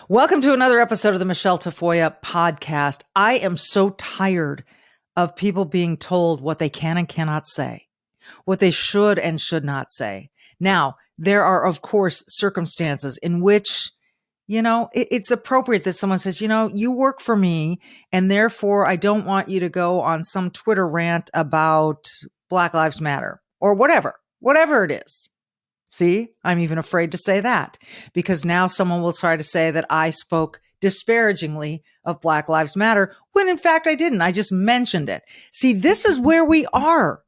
Welcome to another episode of the Michele Tafoya podcast. I am so tired of people being told what they can and cannot say, what they should and should not say. Now, there are, of course, circumstances in which, it's appropriate that someone says, you work for me, and therefore I don't want you to go on some Twitter rant about Black Lives Matter or whatever it is. See, I'm even afraid to say that because now someone will try to say that I spoke disparagingly of Black Lives Matter when in fact I didn't. I just mentioned it. See, this is where we are.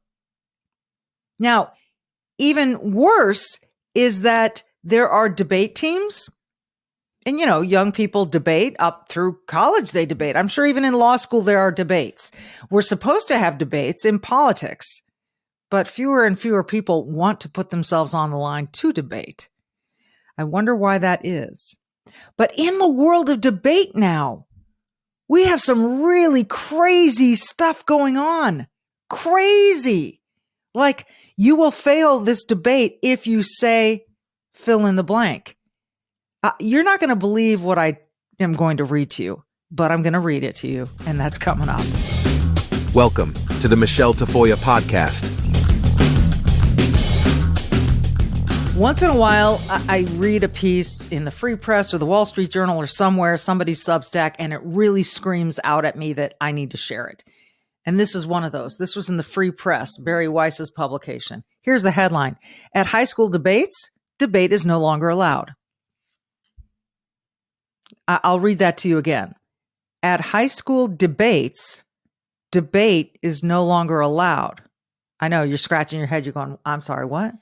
Now, even worse is that there are debate teams and, young people debate up through college. They debate. I'm sure even in law school, there are debates. We're supposed to have debates in politics. But fewer and fewer people want to put themselves on the line to debate. I wonder why that is. But in the world of debate now, we have some really crazy stuff going on. Crazy. Like you will fail this debate if you say fill in the blank. You're not going to believe what I am going to read to you, but I'm going to read it to you, and that's coming up. Welcome to the Michele Tafoya podcast. Once in a while, I read a piece in the Free Press or the Wall Street Journal or somewhere, somebody's Substack, and it really screams out at me that I need to share it. And this is one of those. This was in the Free Press, Barry Weiss's publication. Here's the headline. At high school debates, debate is no longer allowed. I'll read that to you again. At high school debates, debate is no longer allowed. I know you're scratching your head. You're going, I'm sorry, what?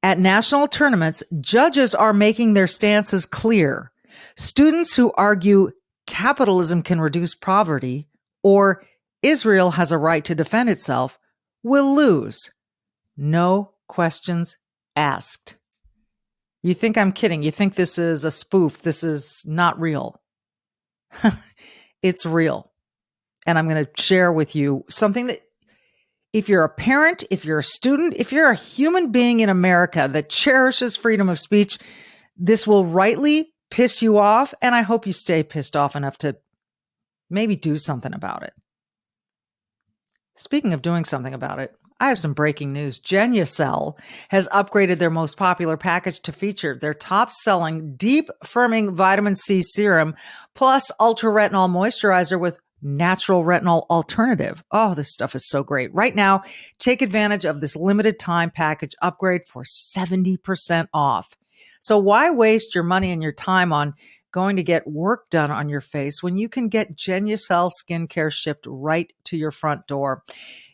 At national tournaments, judges are making their stances clear. Students who argue capitalism can reduce poverty or Israel has a right to defend itself will lose. No questions asked. You think I'm kidding? You think this is a spoof? This is not real. It's real. And I'm going to share with you something that if you're a parent, if you're a student, if you're a human being in America that cherishes freedom of speech, this will rightly piss you off. And I hope you stay pissed off enough to maybe do something about it. Speaking of doing something about it, I have some breaking news. Genucel has upgraded their most popular package to feature their top-selling deep firming vitamin C serum plus ultra retinol moisturizer with natural retinol alternative. Oh, this stuff is so great. Right now, take advantage of this limited time package upgrade for 70% off. So why waste your money and your time on going to get work done on your face when you can get Genucel skincare shipped right to your front door?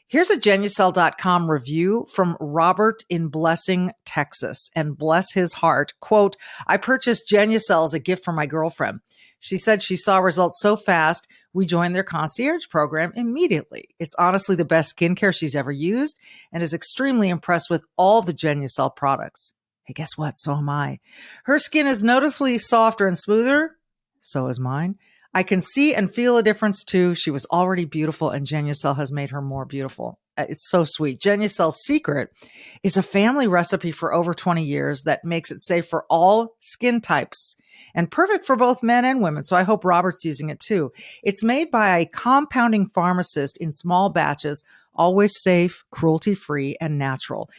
Here's a Genucel.com review from Robert in Blessing, Texas. And bless his heart, quote, I purchased Genucel as a gift for my girlfriend. She said she saw results so fast, we joined their concierge program immediately. It's honestly the best skincare she's ever used and is extremely impressed with all the Genucel products. Hey, guess what? So am I. Her skin is noticeably softer and smoother. So is mine. I can see and feel a difference too. She was already beautiful and Genucel has made her more beautiful. It's so sweet. Genucel's secret is a family recipe for over 20 years that makes it safe for all skin types and perfect for both men and women. So I hope Robert's using it too. It's made by a compounding pharmacist in small batches, always safe, cruelty-free, and natural.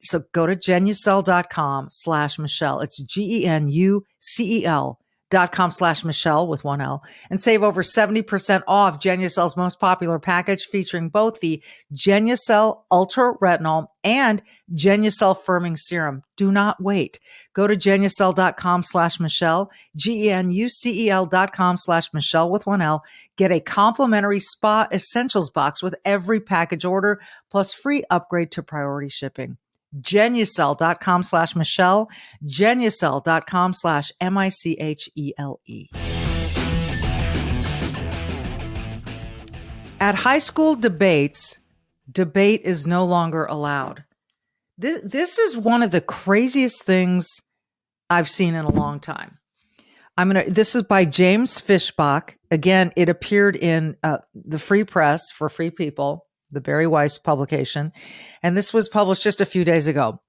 So go to Genucel.com/Michele. It's GENUCEL.com/Michele with one L and save over 70% off Genucel's most popular package featuring both the Genucel Ultra Retinol and Genucel Firming Serum. Do not wait. Go to Genucel.com/Michele, GENUCEL.com/Michele with one L. Get a complimentary spa essentials box with every package order plus free upgrade to priority shipping. Genucel.com/Michele, Genucel.com/MICHELE. At high school debates, debate is no longer allowed. This is one of the craziest things I've seen in a long time. This is by James Fishbach. Again, it appeared in the Free Press for Free People, the Barry Weiss publication. And this was published just a few days ago.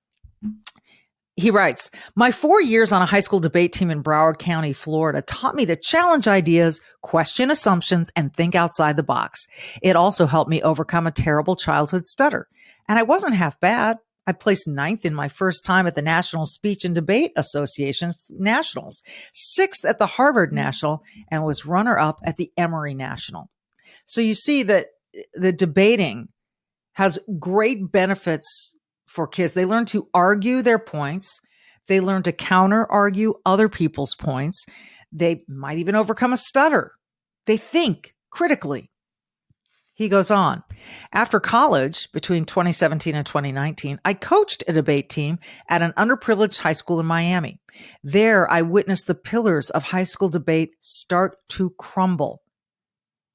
He writes, my 4 years on a high school debate team in Broward County, Florida, taught me to challenge ideas, question assumptions, and think outside the box. It also helped me overcome a terrible childhood stutter. And I wasn't half bad. I placed 9th in my first time at the National Speech and Debate Association Nationals, 6th at the Harvard National, and was runner-up at the Emory National. So you see that the debating has great benefits for kids. They learn to argue their points. They learn to counter argue other people's points. They might even overcome a stutter. They think critically. He goes on. After college, between 2017 and 2019, I coached a debate team at an underprivileged high school in Miami. There, I witnessed the pillars of high school debate start to crumble.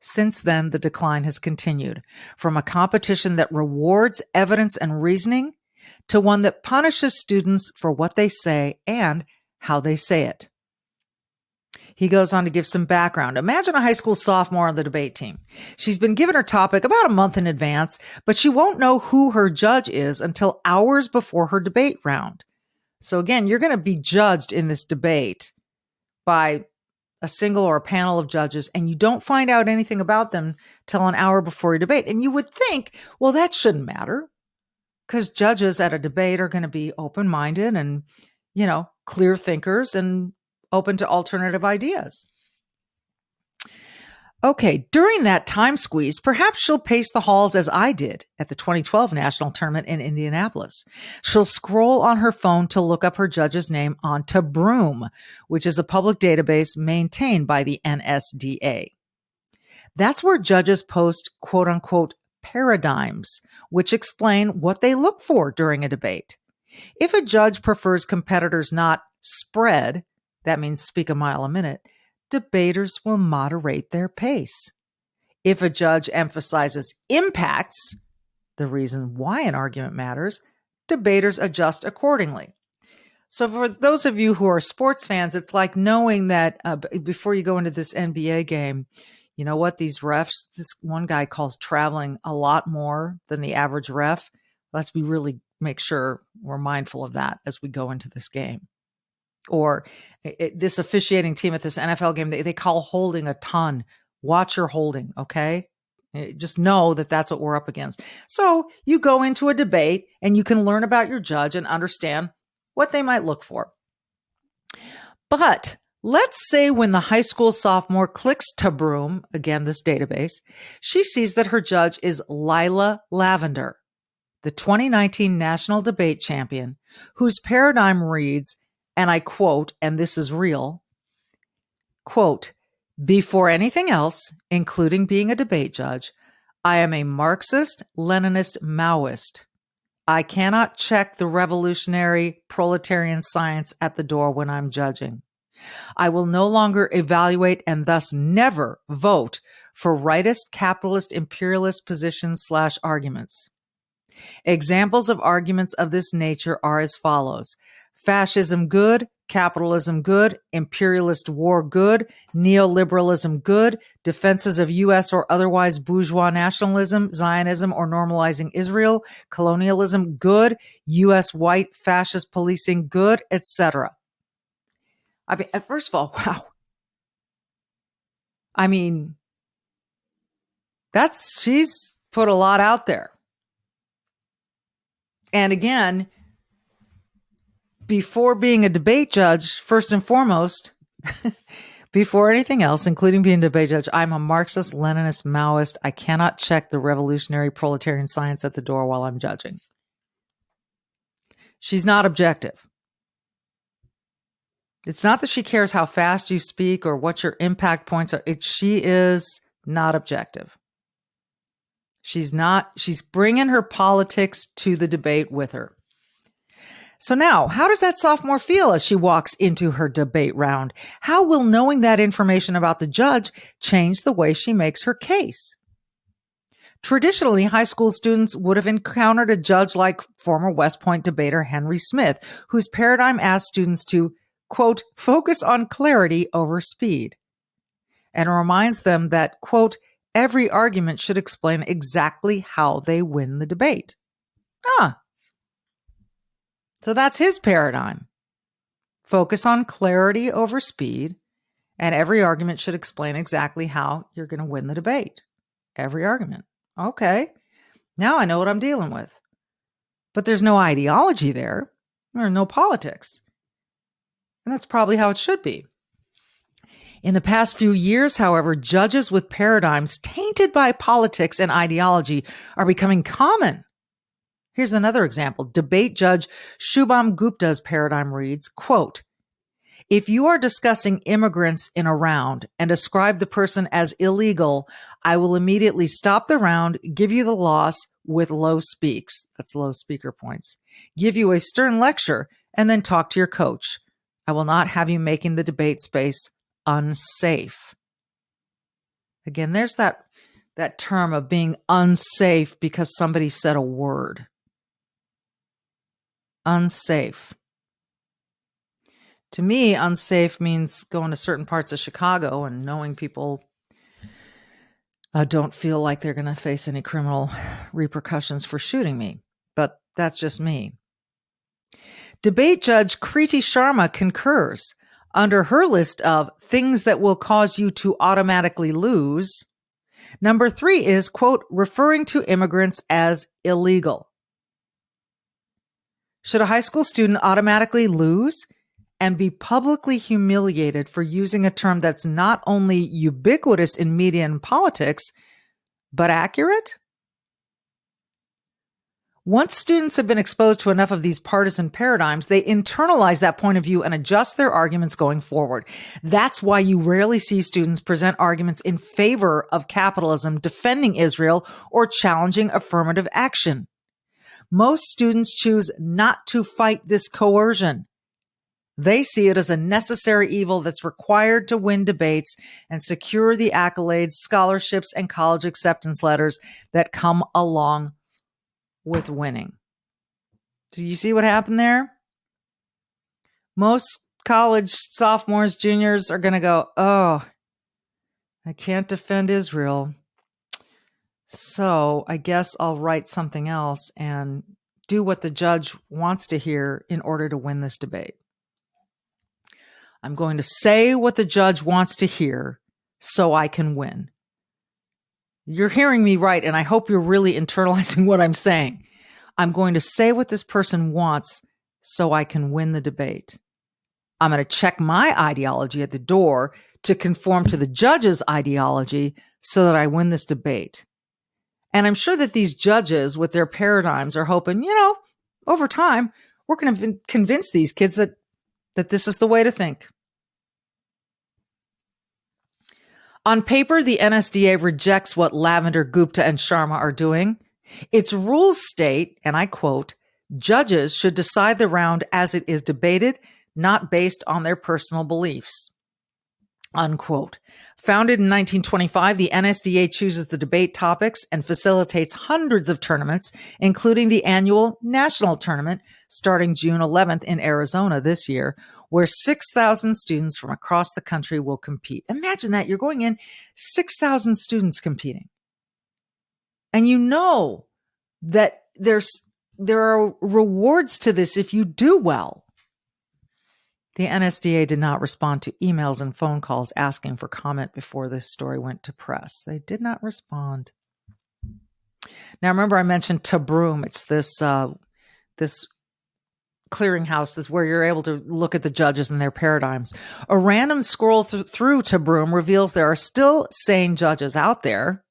Since then, the decline has continued from a competition that rewards evidence and reasoning to one that punishes students for what they say and how they say it. He goes on to give some background. Imagine a high school sophomore on the debate team. She's been given her topic about a month in advance, but she won't know who her judge is until hours before her debate round. So again, you're going to be judged in this debate by a single or a panel of judges, and you don't find out anything about them till an hour before your debate. And you would think, well, that shouldn't matter, because judges at a debate are going to be open-minded and, clear thinkers and open to alternative ideas. Okay, during that time squeeze, perhaps she'll pace the halls as I did at the 2012 national tournament in Indianapolis. She'll scroll on her phone to look up her judge's name on Tabroom, which is a public database maintained by the NSDA. That's where judges post quote-unquote paradigms, which explain what they look for during a debate. If a judge prefers competitors not spread, that means speak a mile a minute, debaters will moderate their pace. If a judge emphasizes impacts, the reason why an argument matters, debaters adjust accordingly. So for those of you who are sports fans, it's like knowing that before you go into this NBA game, you know what, these refs, this one guy calls traveling a lot more than the average ref. Let's make sure we're mindful of that as we go into this game. Or this officiating team at this NFL game, they call holding a ton. Watch your holding, okay? Just know that that's what we're up against. So you go into a debate and you can learn about your judge and understand what they might look for. But let's say when the high school sophomore clicks Tabroom, again, this database, she sees that her judge is Lila Lavender, the 2019 national debate champion, whose paradigm reads, and I quote, and this is real, quote, before anything else, including being a debate judge, I am a Marxist, Leninist, Maoist. I cannot check the revolutionary proletarian science at the door when I'm judging. I will no longer evaluate and thus never vote for rightist, capitalist, imperialist positions / arguments. Examples of arguments of this nature are as follows. Fascism good, capitalism good, imperialist war good, neoliberalism good, defenses of U.S. or otherwise bourgeois nationalism, Zionism or normalizing Israel, colonialism good, U.S. white fascist policing good, etc. I mean, first of all, wow. I mean, she's put a lot out there. And again, before being a debate judge, first and foremost, before anything else, including being a debate judge, I'm a Marxist, Leninist, Maoist. I cannot check the revolutionary proletarian science at the door while I'm judging. She's not objective. It's not that she cares how fast you speak or what your impact points are. She is not objective. She's bringing her politics to the debate with her. So now, how does that sophomore feel as she walks into her debate round? How will knowing that information about the judge change the way she makes her case? Traditionally, high school students would have encountered a judge like former West Point debater Henry Smith, whose paradigm asked students to, quote, focus on clarity over speed, and reminds them that, quote, every argument should explain exactly how they win the debate. So that's his paradigm. Focus on clarity over speed, and every argument should explain exactly how you're going to win the debate. Every argument. Okay, now I know what I'm dealing with. But there's no ideology there, or no politics. And that's probably how it should be. In the past few years, however, judges with paradigms tainted by politics and ideology are becoming common. Here's another example. Debate judge Shubham Gupta's paradigm reads, quote, if you are discussing immigrants in a round and describe the person as illegal, I will immediately stop the round, give you the loss with low speaks. That's low speaker points. Give you a stern lecture and then talk to your coach. I will not have you making the debate space unsafe. Again, there's that term of being unsafe because somebody said a word. Unsafe. To me, unsafe means going to certain parts of Chicago and knowing people don't feel like they're going to face any criminal repercussions for shooting me. But that's just me. Debate judge Kriti Sharma concurs. Under her list of things that will cause you to automatically lose, number 3 is, quote, referring to immigrants as illegal. Should a high school student automatically lose and be publicly humiliated for using a term that's not only ubiquitous in media and politics, but accurate? Once students have been exposed to enough of these partisan paradigms, they internalize that point of view and adjust their arguments going forward. That's why you rarely see students present arguments in favor of capitalism, defending Israel, or challenging affirmative action. Most students choose not to fight this coercion. They see it as a necessary evil that's required to win debates and secure the accolades, scholarships, and college acceptance letters that come along with winning. Do you see what happened there? Most college sophomores, juniors are going to go, oh, I can't defend Israel, so I guess I'll write something else and do what the judge wants to hear in order to win this debate. I'm going to say what the judge wants to hear so I can win. You're hearing me right, and I hope you're really internalizing what I'm saying. I'm going to say what this person wants so I can win the debate. I'm going to check my ideology at the door to conform to the judge's ideology so that I win this debate. And I'm sure that these judges with their paradigms are hoping, over time, we're going to convince these kids that this is the way to think. On paper, the NSDA rejects what Lavender, Gupta, and Sharma are doing. Its rules state, and I quote, judges should decide the round as it is debated, not based on their personal beliefs. Unquote. Founded in 1925, the NSDA chooses the debate topics and facilitates hundreds of tournaments, including the annual national tournament starting June 11th in Arizona this year, where 6,000 students from across the country will compete. Imagine that. You're going in, 6,000 students competing. And you know that there are rewards to this if you do well. The NSDA did not respond to emails and phone calls asking for comment before this story went to press. They did not respond. Now, remember I mentioned Tabroom. It's this clearinghouse. This is where you're able to look at the judges and their paradigms. A random scroll through Tabroom reveals there are still sane judges out there.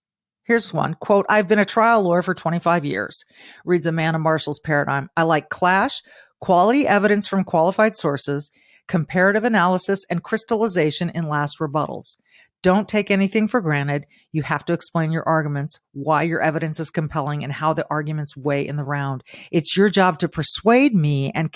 Here's one, quote, I've been a trial lawyer for 25 years, reads Amanda Marshall's paradigm. I like clash, quality evidence from qualified sources, comparative analysis, and crystallization in last rebuttals. Don't take anything for granted. You have to explain your arguments, why your evidence is compelling, and how the arguments weigh in the round. It's your job to persuade me and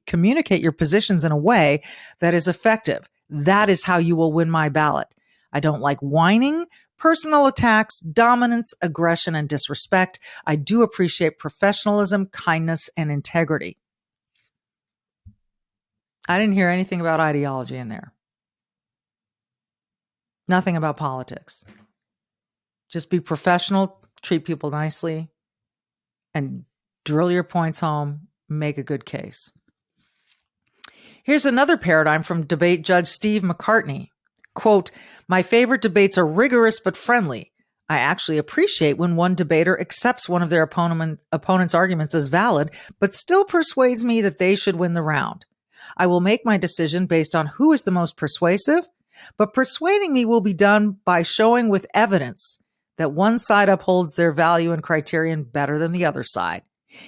communicate your positions in a way that is effective. That is how you will win my ballot. I don't like whining, personal attacks, dominance, aggression, and disrespect. I do appreciate professionalism, kindness, and integrity. I didn't hear anything about ideology in there. Nothing about politics. Just be professional, treat people nicely, and drill your points home, make a good case. Here's another paradigm from debate judge Steve McCartney. Quote, my favorite debates are rigorous but friendly. I actually appreciate when one debater accepts one of their opponent's arguments as valid, but still persuades me that they should win the round. I will make my decision based on who is the most persuasive, but persuading me will be done by showing with evidence that one side upholds their value and criterion better than the other side.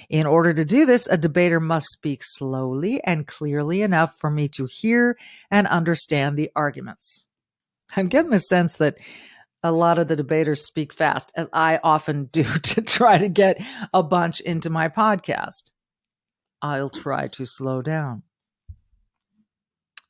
In order to do this, a debater must speak slowly and clearly enough for me to hear and understand the arguments. I'm getting the sense that a lot of the debaters speak fast, as I often do to try to get a bunch into my podcast. I'll try to slow down.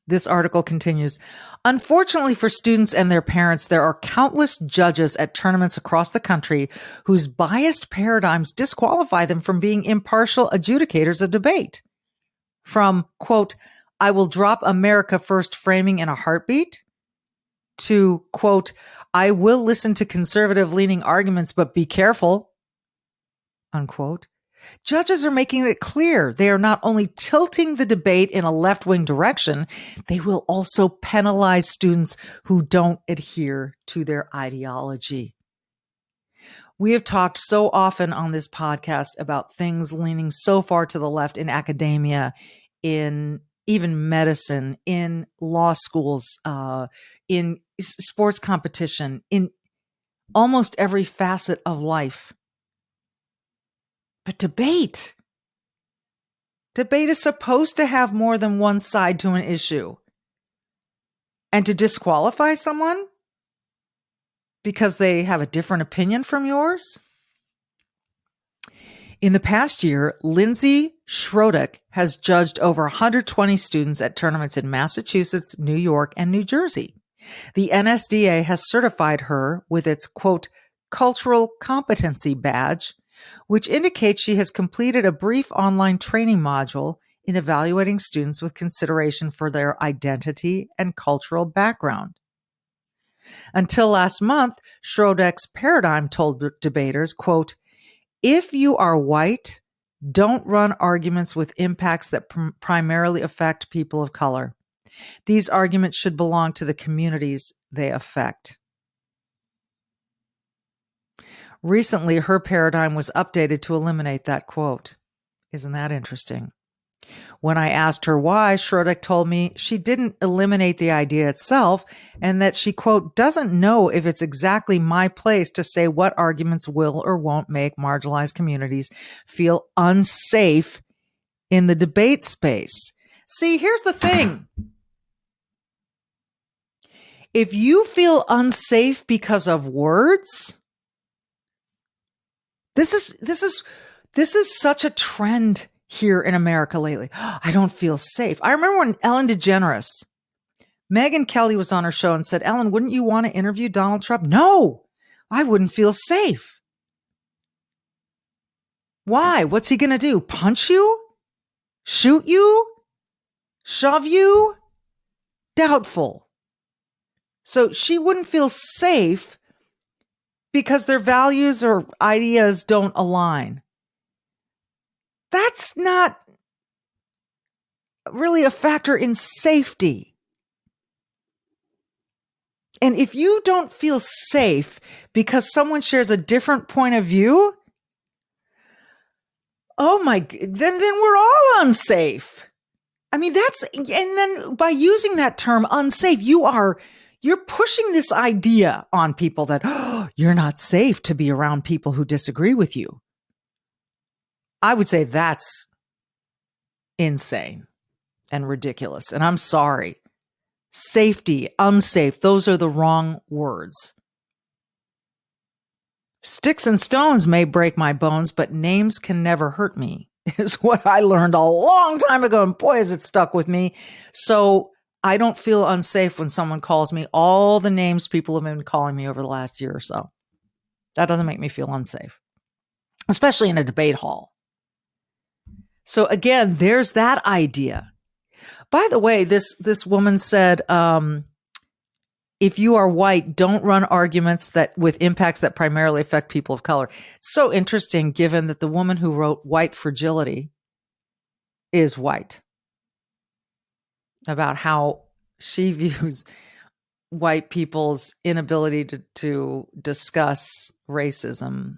This article continues. Unfortunately for students and their parents, there are countless judges at tournaments across the country whose biased paradigms disqualify them from being impartial adjudicators of debate. From, quote, I will drop America first framing in a heartbeat, to, quote, I will listen to conservative-leaning arguments, but be careful, unquote. Judges are making it clear they are not only tilting the debate in a left-wing direction, they will also penalize students who don't adhere to their ideology. We have talked so often on this podcast about things leaning so far to the left in academia, in even medicine, in law schools, in sports competition, in almost every facet of life. But debate is supposed to have more than one side to an issue. And to disqualify someone because they have a different opinion from yours? In the past year, Lindsay Schroedick has judged over 120 students at tournaments in Massachusetts, New York, and New Jersey. The NSDA has certified her with its, quote, cultural competency badge, which indicates she has completed a brief online training module in evaluating students with consideration for their identity and cultural background. Until last month, Schroedick's paradigm told debaters, quote, if you are white, don't run arguments with impacts that primarily affect people of color. These arguments should belong to the communities they affect. Recently, her paradigm was updated to eliminate that quote. Isn't that interesting? When I asked her why, Schroedick told me she didn't eliminate the idea itself and that she, quote, doesn't know if it's exactly my place to say what arguments will or won't make marginalized communities feel unsafe in the debate space. See, here's the thing. If you feel unsafe because of words, this is such a trend here in America lately. I don't feel safe. I remember when Ellen DeGeneres, Megyn Kelly was on her show and said, Ellen, wouldn't you want to interview Donald Trump? No, I wouldn't feel safe. Why? What's he going to do? Punch you? Shoot you? Shove you? Doubtful. So she wouldn't feel safe because their values or ideas don't align. That's not really a factor in safety. And if you don't feel safe because someone shares a different point of view, then we're all unsafe. I mean, and then by using that term unsafe, you're pushing this idea on people that you're not safe to be around people who disagree with you. I would say that's insane and ridiculous. And I'm sorry. Safety, unsafe, those are the wrong words. Sticks and stones may break my bones, but names can never hurt me, is what I learned a long time ago. And boy, has it stuck with me. So I don't feel unsafe when someone calls me all the names people have been calling me over the last year or so. That doesn't make me feel unsafe, especially in a debate hall. So again, there's that idea. By the way, this woman said, if you are white, don't run arguments that with impacts that primarily affect people of color. It's so interesting given that the woman who wrote White Fragility is white. about how she views white people's inability to discuss racism.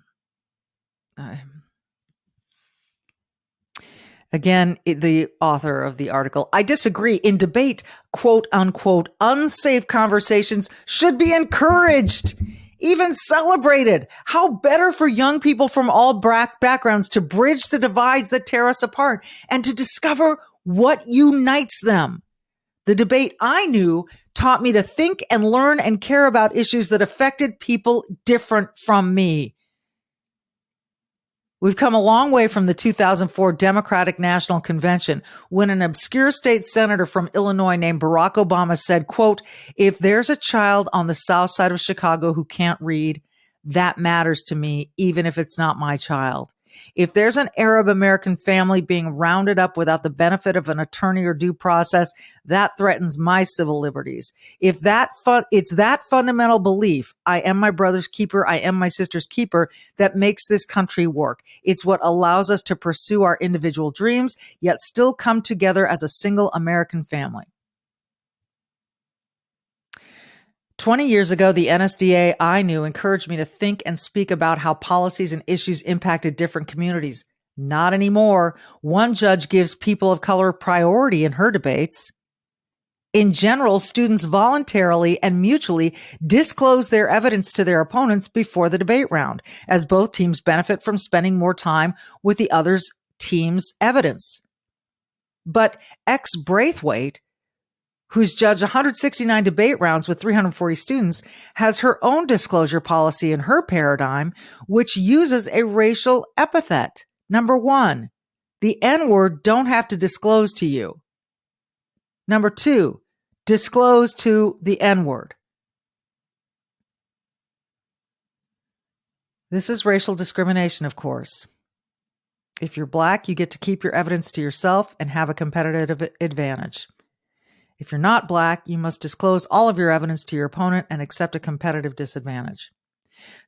Again, the author of the article, I disagree. In debate, quote unquote, unsafe conversations should be encouraged, even celebrated. How better for young people from all backgrounds to bridge the divides that tear us apart and to discover what unites them. The debate I knew taught me to think and learn and care about issues that affected people different from me. We've come a long way from the 2004 Democratic National Convention when an obscure state senator from Illinois named Barack Obama said, quote, if there's a child on the south side of Chicago who can't read, that matters to me, even if it's not my child. If there's an Arab American family being rounded up without the benefit of an attorney or due process, that threatens my civil liberties. If it's that fundamental belief, I am my brother's keeper, I am my sister's keeper, that makes this country work. It's what allows us to pursue our individual dreams, yet still come together as a single American family. 20 years ago, the NSDA I knew encouraged me to think and speak about how policies and issues impacted different communities. Not anymore. One judge gives people of color priority in her debates. In general, students voluntarily and mutually disclose their evidence to their opponents before the debate round, as both teams benefit from spending more time with the other team's evidence. But ex-Braithwaite, who's judged 169 debate rounds with 340 students, has her own disclosure policy in her paradigm, which uses a racial epithet. Number one, the N-word don't have to disclose to you. Number two, disclose to the N-word. This is racial discrimination, of course. If you're black, you get to keep your evidence to yourself and have a competitive advantage. If you're not black, you must disclose all of your evidence to your opponent and accept a competitive disadvantage.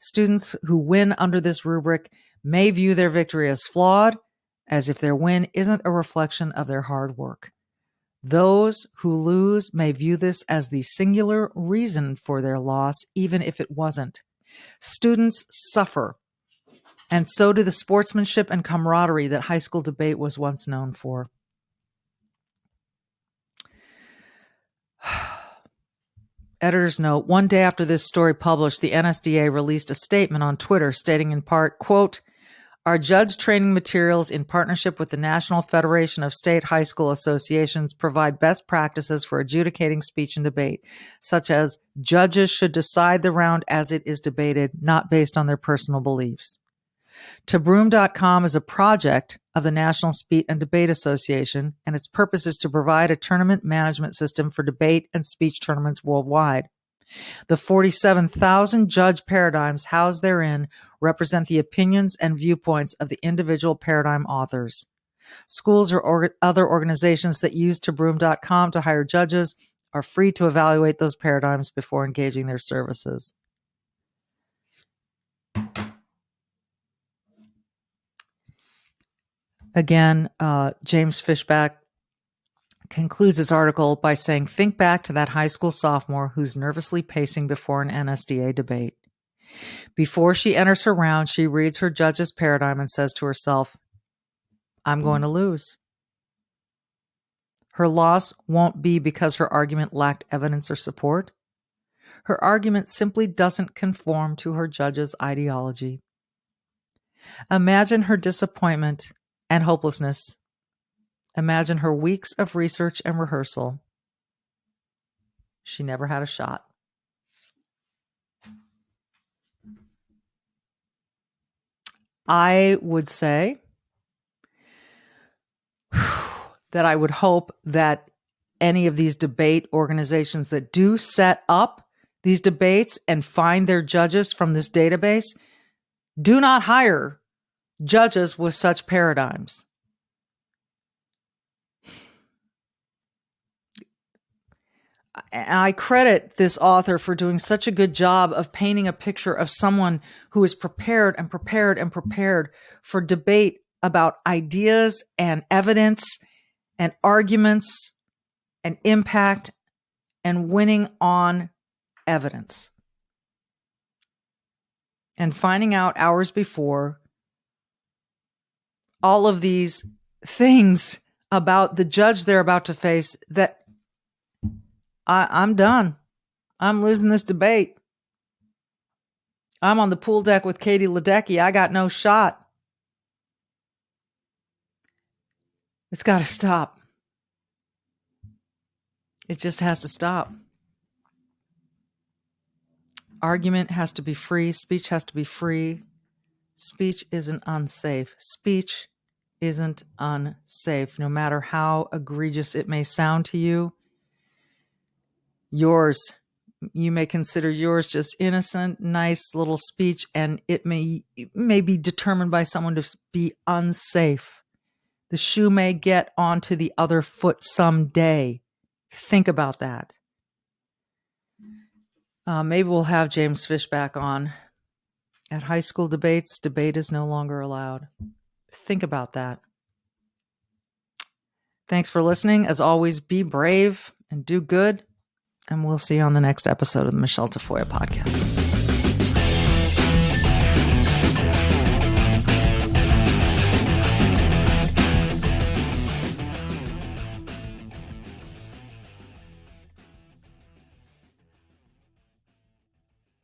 Students who win under this rubric may view their victory as flawed, as if their win isn't a reflection of their hard work. Those who lose may view this as the singular reason for their loss, even if it wasn't. Students suffer, and so do the sportsmanship and camaraderie that high school debate was once known for. Editor's note, one day after this story published, the NSDA released a statement on Twitter stating in part, quote, our judge training materials in partnership with the National Federation of State High School Associations provide best practices for adjudicating speech and debate, such as judges should decide the round as it is debated, not based on their personal beliefs. Tabroom.com is a project of the National Speech and Debate Association, and its purpose is to provide a tournament management system for debate and speech tournaments worldwide. The 47,000 judge paradigms housed therein represent the opinions and viewpoints of the individual paradigm authors. Schools or other organizations that use Tabroom.com to hire judges are free to evaluate those paradigms before engaging their services. Again, James Fishback concludes his article by saying, think back to that high school sophomore who's nervously pacing before an NSDA debate. Before she enters her round, she reads her judge's paradigm and says to herself, I'm going to lose. Her loss won't be because her argument lacked evidence or support. Her argument simply doesn't conform to her judge's ideology. Imagine her disappointment and hopelessness. Imagine her weeks of research and rehearsal. She never had a shot. I would say that I would hope that any of these debate organizations that do set up these debates and find their judges from this database do not hire judges with such paradigms. And I credit this author for doing such a good job of painting a picture of someone who is prepared and prepared and prepared for debate about ideas and evidence and arguments and impact and winning on evidence. And finding out hours before all of these things about the judge they're about to face that I'm done. I'm losing this debate. I'm on the pool deck with Katie Ledecky. I got no shot. It's got to stop. It just has to stop. Argument has to be free. Speech has to be free. Speech isn't unsafe. Speech isn't unsafe. No matter how egregious it may sound to you, you may consider yours just innocent, nice little speech, and it may be determined by someone to be unsafe. The shoe may get onto the other foot someday. Think about that. Maybe we'll have James Fish back on. At high school debates, debate is no longer allowed. Think about that. Thanks for listening. As always, be brave and do good. And we'll see you on the next episode of the Michele Tafoya podcast.